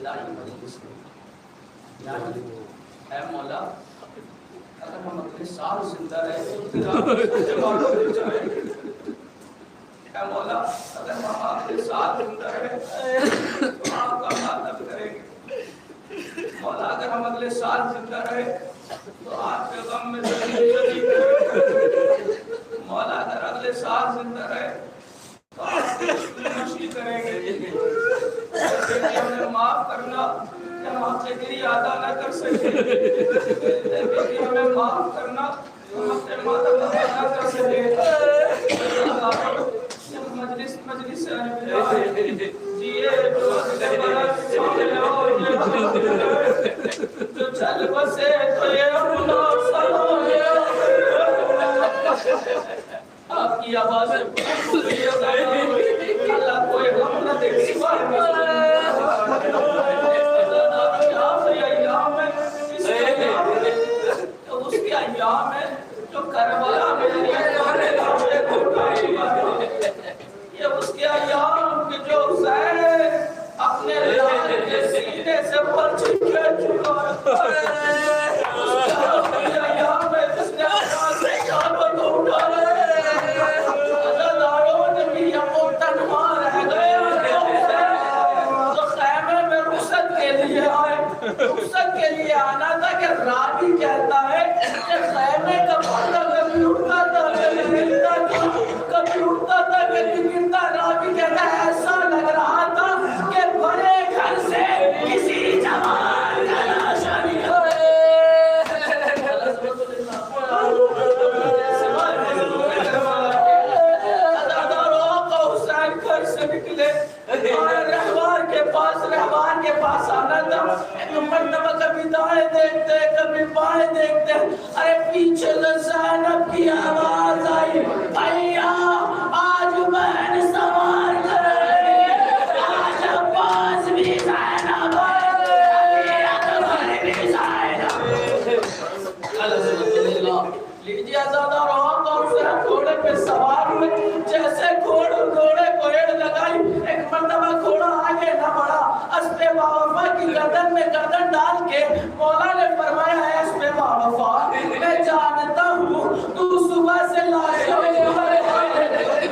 इलाही मजलिस में, यानी ऐ मौला अगर हम अगले साल जिंदा रहे ऐ मौला अगर हम अगले साल जिंदा रहे तो आपका मातम करेंगे। मौला अगर हम अगले साल जिंदा रहे तो आपके गम में मौला अगर अगले साल जिंदा रहे तो आपकी खुशी करेंगे। हमें माफ करना कि हम आपसे गिरी अदा न कर सके, हमें माफ करना हम अपने माता पिता न कर सके। मजलिस मजलिस जिए जो चल बसे तो ये आपकी आवाज अल्लाह कोई हम न देख सिवा तो उसके अय्याम है जो करबला में ये उसके अय्याम के जो हुसैन अपने लाल के सीने से पर्ची खेल चुका है। अय्याम है जिसने आकाश से काबा को उठा अज़ादारों ने भी वो तन्हा रह गया तो खैमे में रुखसत के लिए आए। रुखसत के लिए आना था कि रावी कहता है कि खैमे का पर्दा कभी उठता था कभी गिरता था, कभी उठता था कभी गिरता। रावी कहता है ऐसा लग रहा था कि बड़े घर से किसी जवान का लाशा निकला। घर से निकले रहवान के पास आना था। एक मर्तबा कभी दाएं देखते कभी बाएं देखते, अरे पीछे से ज़ैनब की आवाज आई, भैया आज बहन सवार करे, आज अब्बास भी ज़ैनब लीजिए ज़्यादा रहा तो उसने घोड़े पे सवार हुए। जैसे घोड़े को एड़ लगाई, एक मर्तबा घोड़ा आगे न बढ़ा। अस्पे वावफा की गर्दन में गर्दन डाल के मौला ने फरमाया है अस्पे वावफा मैं जानता हूँ तू सुबह से लाशों में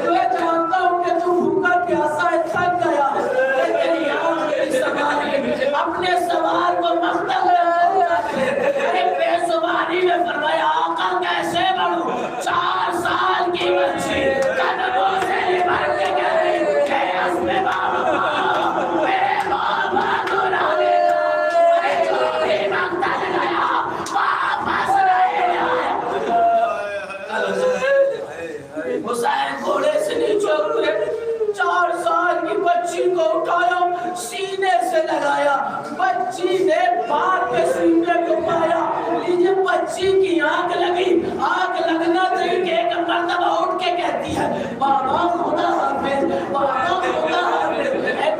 मैं जानता हूँ कि तू भूखा प्यासा थक गया है, लेकिन यहाँ अपने सवार को मख्तल में बेसुमारी में फरमाया आका कैसे बढ़ूं। 4 साल की बच्ची कदमों से लिपट के कह रही है अस्पे वावफा मेरे बाबा को ना देना, अरे जो भी मख्तल गया वापस नहीं आए। हुसैन घोड़े से नीचे उतरे, 4 साल की बच्ची को उठाया, सीने से लगाया, बच्ची ने बाप के सीने को पाया। लीजिए बच्ची की आंख लगी, आंख लगना चाहिए कि एक मर्तबा उठ के कहती है बाबा खुदा हाफिज, बाबा खुदा हाफिज।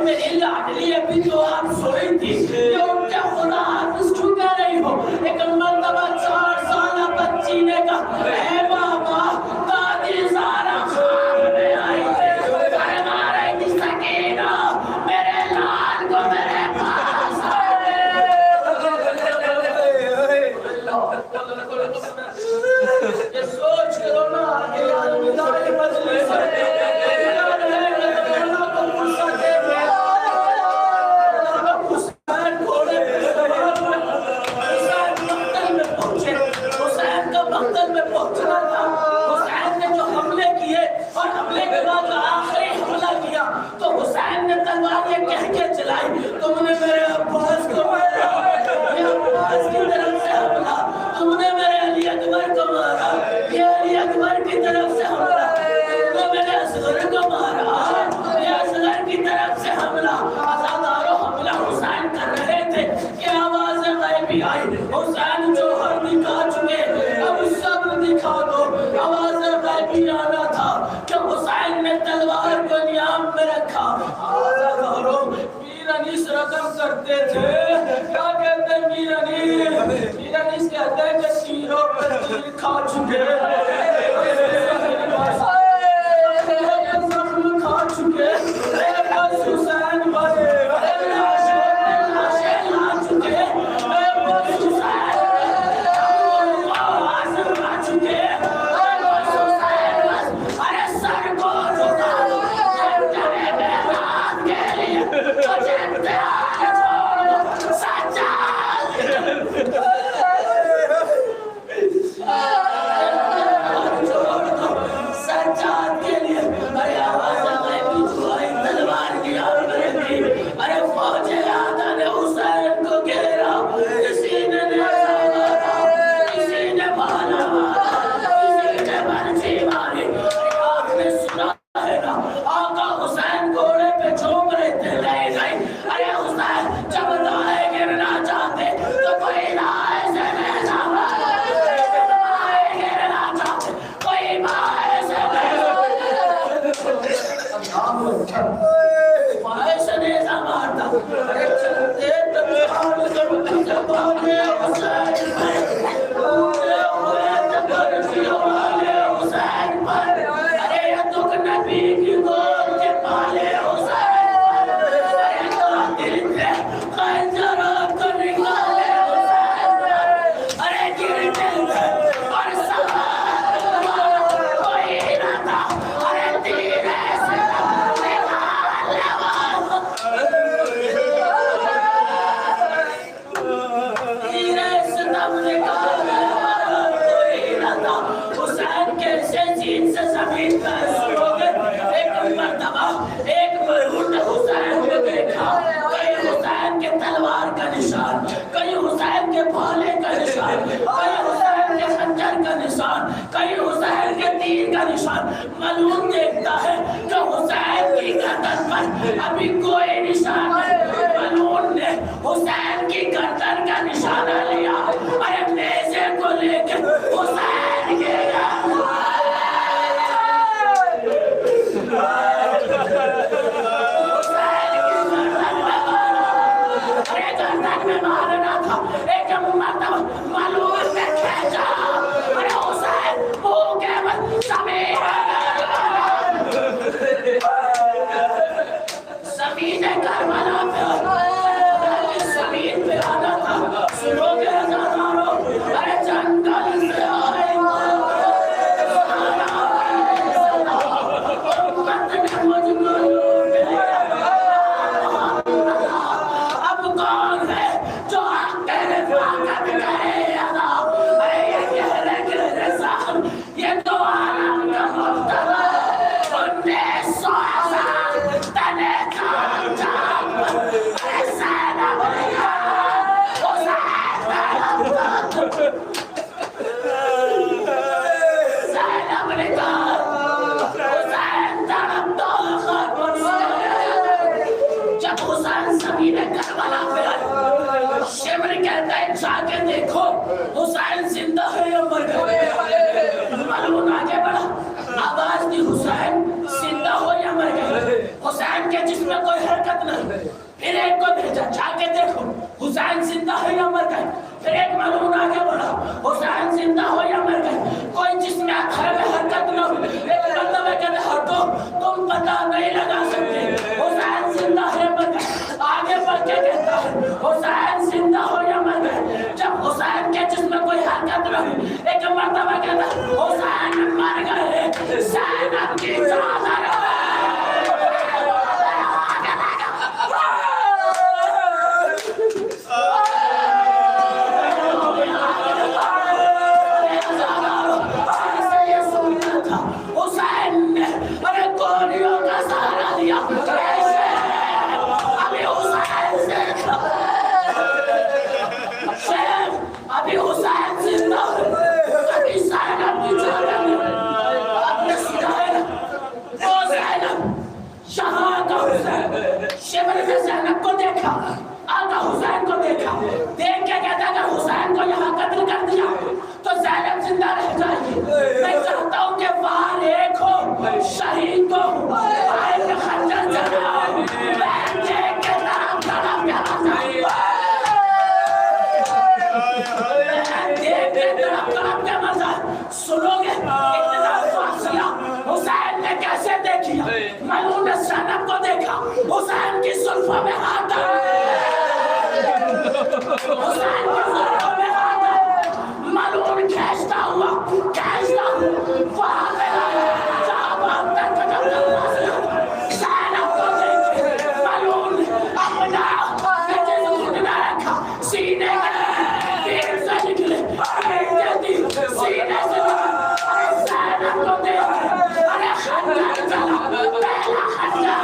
मेरी लाडली अभी तो आप सोई थी, ये उठ के खुदा हाफिज क्यों कह रही हो। एक मर्तबा 4 साल बच्ची ने कहा ए बाबा दादी ज़ारा ख्वाब में आई थी, फरमा रही थी सकीना मेरे लाल को मेरे पास ये सोच करो ना कि यार विदाई मजलिस मक्तल में पहुंचना था। हुसैन ने जो हमले किए और हमले के बाद जो आखिरी हमला किया तो हुसैन ने तलवार ये कह के चलाई तुमने मेरे अब्बास को मारा, ये अब्बास की तरफ से हमला, तुमने मेरे अली अकबर को मारा, ये अली अकबर की तरफ से हमला, तुमने मेरे असगर को मारा, ये असगर की तरफ से हमला। अज़ादारों हमला हुसैन कर रहे थे कि आवाज़ ग़ैबी आई, हुसैन जो हर दिखा चुके अब सब दिखा दो। आवाज़ ग़ैबी आना था कि हुसैन ने तलवार को नियाम में रखा। अज़ादारों मीर अनीस रकम करते थे, क्या कहते हैं मीर अनीस कहते हैं कि तीरों पर तीर खा चुके जख्म खा चुके हुसैन बने मलून देखता है कि हुसैन की गर्दन पर अभी कोई निशान नहीं। मलून ने हुसैन की गर्दन का निशाना लिया, अरे नेज़े को लेकर हुसैन के गर्दन में मारना था। एक मरतबा मलून ने खींचा, अरे हुसैन भूखे ज़मीन करबला पे ज़मीन पे आना था। सुनोगे हज़ारों, अरे जंगल से आए अब कौन है जो तेरे स्वागत करेगा? अरे ये कहने साहब, ये तो आलम का मुफ्तदा 1900 तने काम जाम, अरे सैनब लिया सैनब लिया हुसैन तड़प दो जब हुसैन ज़मीन करबला पे आए, शिमर कहता है जाके देखो हुसैन जिंदा है या मर गए। मलून आगे बढ़ा, आवाज दी हुसैन जिंदा हो या मर गए। हुसैन के जिस्म में कोई हरकत नहीं। फिर एक को भेजा, जाके देखो हुसैन जिंदा है या मर गए। फिर एक मलून आगे बढ़ा, हुसैन जिंदा हो या मर गए। कोई जिस्म में हरकत न हो। एक बंदा कहते हटो, तुम पता नहीं लगा सकते हुसैन जिंदा है मर गए। आगे बढ़ के कहता है हुसैन जिंदा हो या मर गए। जब हुसैन के जिस्म में कोई हरकत न हो, एक मर्तबा कहता हुसैन मर गए। सैनब की चादर ज़ैनब को देखा, आका हुसैन को देखा, देख के कहता अगर हुसैन को यहाँ कत्ल कर दिया तो ज़ैनब जिंदा रह जाएगी। मैं चाहता हूँ कि वार एक हो, शहीद को भाई में खंजर चलाओ, मैं देख के तरफ तरफ प्यारा चाहिए, देख के तरफ तरफ क्या मजा। सुनोगे इतना फासला हुसैन ने कैसे देखी? मलून ने ज़ैनब को देखा, हुसैन की जुल्फों में हाथ हुसैन की जुल्फों में हाथ मलून खींचता हुआ वहां पे जहां पर ज़ैनब को देखे मलून अपना घुटना रखा, सीने के से निकले सीने से ज़ैनब को देखे, अरे खंजर चला, पहला खंजर